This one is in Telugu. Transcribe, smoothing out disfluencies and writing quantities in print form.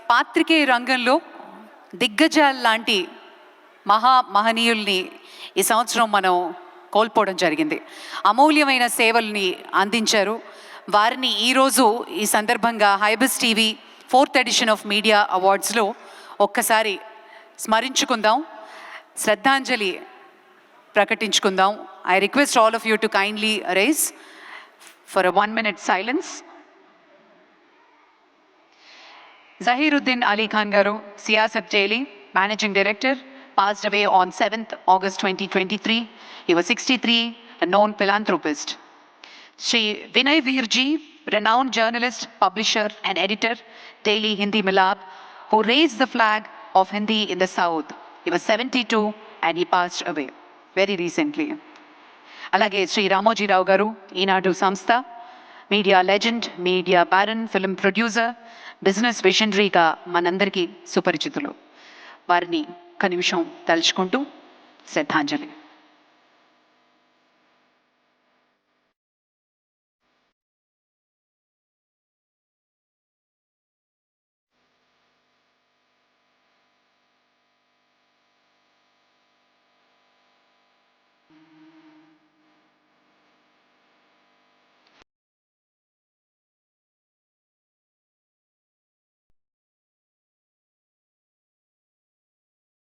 పాత్రికేయ రంగంలో దిగ్గజాలు లాంటి మహనీయుల్ని ఈ సంవత్సరం మనం కోల్పోవడం జరిగింది. అమూల్యమైన సేవల్ని అందించారు. వారిని ఈరోజు ఈ సందర్భంగా Hybiz TV 4th edition of media అవార్డ్స్లో ఒక్కసారి స్మరించుకుందాం, శ్రద్ధాంజలి ప్రకటించుకుందాం. I request all of you to kindly rise for a 1-minute silence. Zahiruddin Ali Khan garu, Siyasat Daily, Managing Director, passed away on 7th August 2023. He was 63, a known philanthropist. Shri Vinay Virji, renowned journalist, publisher and editor, Daily Hindi Milab, who raised the flag of Hindi in the South. He was 72 and he passed away very recently. Alage Shri Ramoji Rao garu, Eenadu Samstha, media legend, media baron, film producer, business విషనరీగా మనందరికీ సుపరిచితులు. వారిని ఒక నిమిషం తలుచుకుంటూ శ్రద్ధాంజలి.